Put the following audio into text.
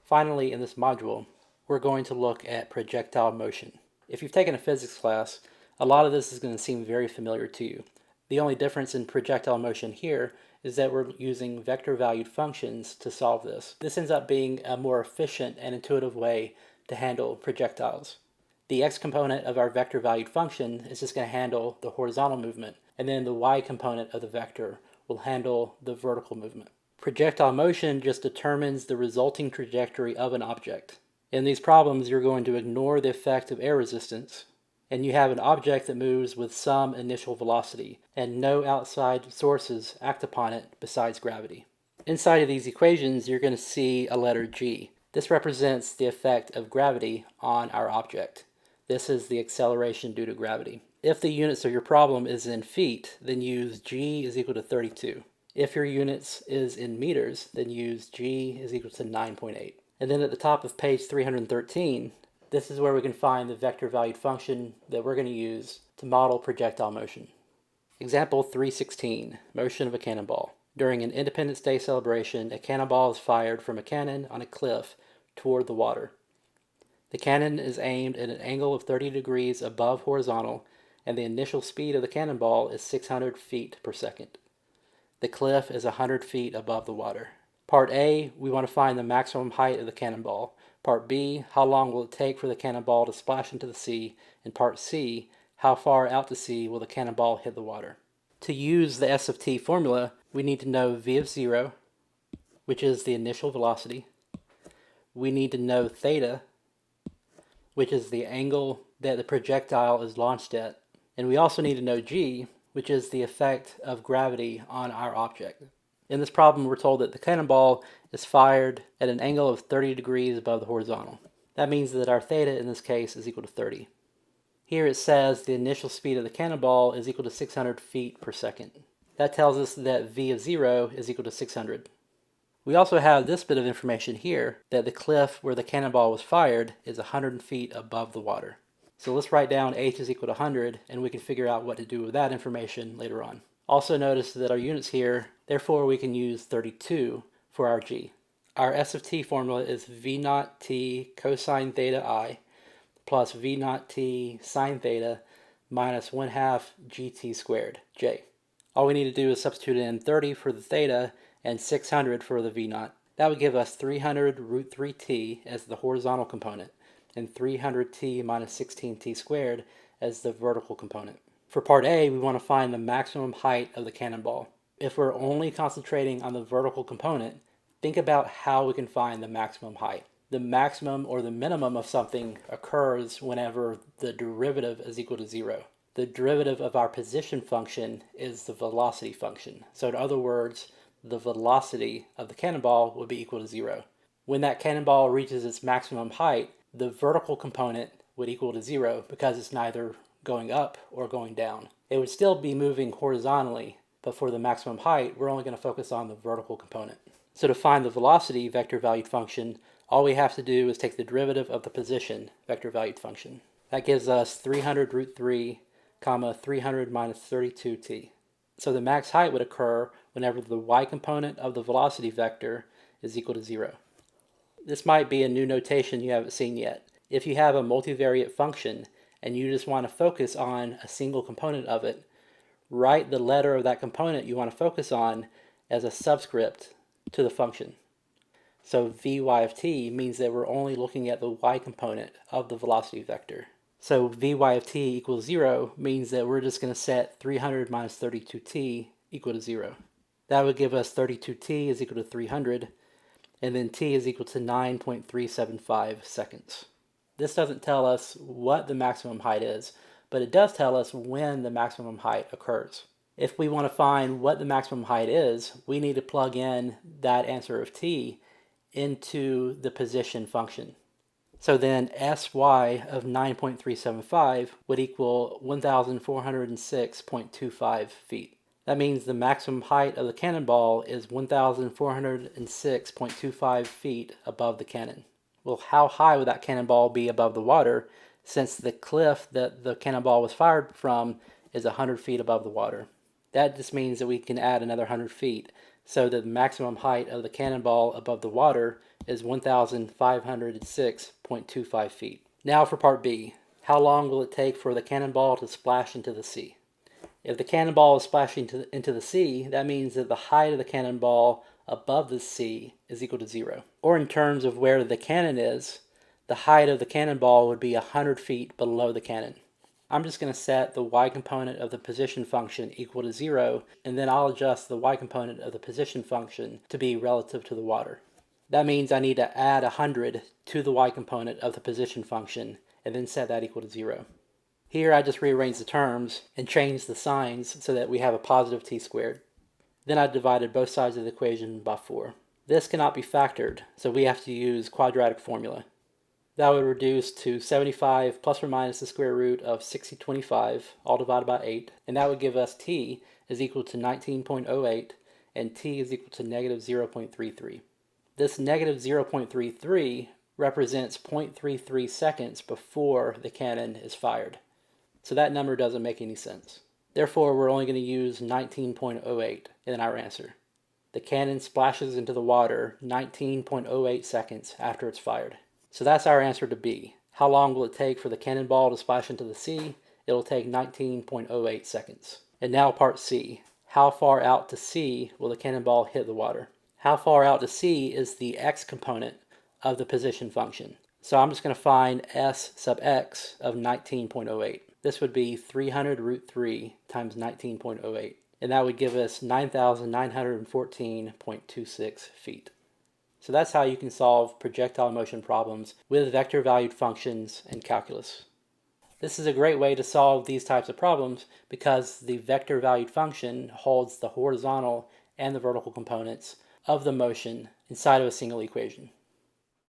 Finally, in this module, we're going to look at projectile motion. If you've taken a physics class, a lot of this is going to seem very familiar to you. The only difference in projectile motion here is that we're using vector-valued functions to solve this. This ends up being a more efficient and intuitive way to handle projectiles. The x component of our vector-valued function is just going to handle the horizontal movement, and then the y component of the vector will handle the vertical movement. Projectile motion just determines the resulting trajectory of an object. In these problems, you're going to ignore the effect of air resistance, and you have an object that moves with some initial velocity, and no outside sources act upon it besides gravity. Inside of these equations, you're going to see a letter G. This represents the effect of gravity on our object. This is the acceleration due to gravity. If the units of your problem is in feet, then use G is equal to 32. If your units is in meters, then use G is equal to 9.8. And then at the top of page 313, this is where we can find the vector-valued function that we're going to use to model projectile motion. Example 316, motion of a cannonball. During an Independence Day celebration, a cannonball is fired from a cannon on a cliff toward the water. The cannon is aimed at an angle of 30 degrees above horizontal, and the initial speed of the cannonball is 600 feet per second. The cliff is 100 feet above the water. Part A, we want to find the maximum height of the cannonball. Part B, how long will it take for the cannonball to splash into the sea? And Part C, how far out to sea will the cannonball hit the water? To use the S of t formula, we need to know v of 0, which is the initial velocity. We need to know theta, which is the angle that the projectile is launched at. And we also need to know g, which is the effect of gravity on our object. In this problem, we're told that the cannonball is fired at an angle of 30 degrees above the horizontal. That means that our theta in this case is equal to 30. Here it says the initial speed of the cannonball is equal to 600 feet per second. That tells us that v of 0 is equal to 600. We also have this bit of information here, that the cliff where the cannonball was fired is 100 feet above the water. So let's write down h is equal to 100, and we can figure out what to do with that information later on. Also notice that our units here, therefore we can use 32 for our g. Our S of t formula is v naught t cosine theta I plus v naught t sine theta minus 1/2 gt squared, j. All we need to do is substitute in 30 for the theta and 600 for the v naught. That would give us 300 root 3t as the horizontal component, and 300t minus 16t squared as the vertical component. For part A, we want to find the maximum height of the cannonball. If we're only concentrating on the vertical component, think about how we can find the maximum height. The maximum or the minimum of something occurs whenever the derivative is equal to 0. The derivative of our position function is the velocity function. So in other words, the velocity of the cannonball would be equal to 0. When that cannonball reaches its maximum height, the vertical component would equal to 0 because it's neither going up or going down. It would still be moving horizontally, but for the maximum height, we're only going to focus on the vertical component. So to find the velocity vector-valued function, all we have to do is take the derivative of the position vector-valued function. That gives us 300 root 3, 300 minus 32t. So the max height would occur whenever the y component of the velocity vector is equal to 0. This might be a new notation you haven't seen yet. If you have a multivariate function and you just want to focus on a single component of it, write the letter of that component you want to focus on as a subscript to the function. So vy of t means that we're only looking at the y component of the velocity vector. So vy of t equals 0 means that we're just going to set 300 minus 32t equal to 0. That would give us 32t is equal to 300, and then t is equal to 9.375 seconds. This doesn't tell us what the maximum height is, but it does tell us when the maximum height occurs. If we want to find what the maximum height is, we need to plug in that answer of t into the position function. So then sy of 9.375 would equal 1,406.25 feet. That means the maximum height of the cannonball is 1,406.25 feet above the cannon. Well, how high would that cannonball be above the water, since the cliff that the cannonball was fired from is 100 feet above the water? That just means that we can add another 100 feet, so that the maximum height of the cannonball above the water is 1,506.25 feet. Now for part B. How long will it take for the cannonball to splash into the sea? If the cannonball is splashing into the sea, that means that the height of the cannonball above the sea is equal to 0. Or in terms of where the cannon is, the height of the cannonball would be 100 feet below the cannon. I'm just going to set the y component of the position function equal to 0, and then I'll adjust the y component of the position function to be relative to the water. That means I need to add 100 to the y component of the position function, and then set that equal to 0. Here I just rearrange the terms and change the signs so that we have a positive t squared. Then I divided both sides of the equation by 4. This cannot be factored, so we have to use quadratic formula. That would reduce to 75 plus or minus the square root of 6025, all divided by 8, and that would give us t is equal to 19.08 and t is equal to negative 0.33. This negative 0.33 represents 0.33 seconds before the cannon is fired. So that number doesn't make any sense. Therefore, we're only going to use 19.08 in our answer. The cannon splashes into the water 19.08 seconds after it's fired. So that's our answer to B. How long will it take for the cannonball to splash into the sea? It'll take 19.08 seconds. And now part C. How far out to sea will the cannonball hit the water? How far out to sea is the x component of the position function. So I'm just going to find s sub x of 19.08. This would be 300 root 3 times 19.08. And that would give us 9,914.26 feet. So that's how you can solve projectile motion problems with vector-valued functions in calculus. This is a great way to solve these types of problems because the vector-valued function holds the horizontal and the vertical components of the motion inside of a single equation.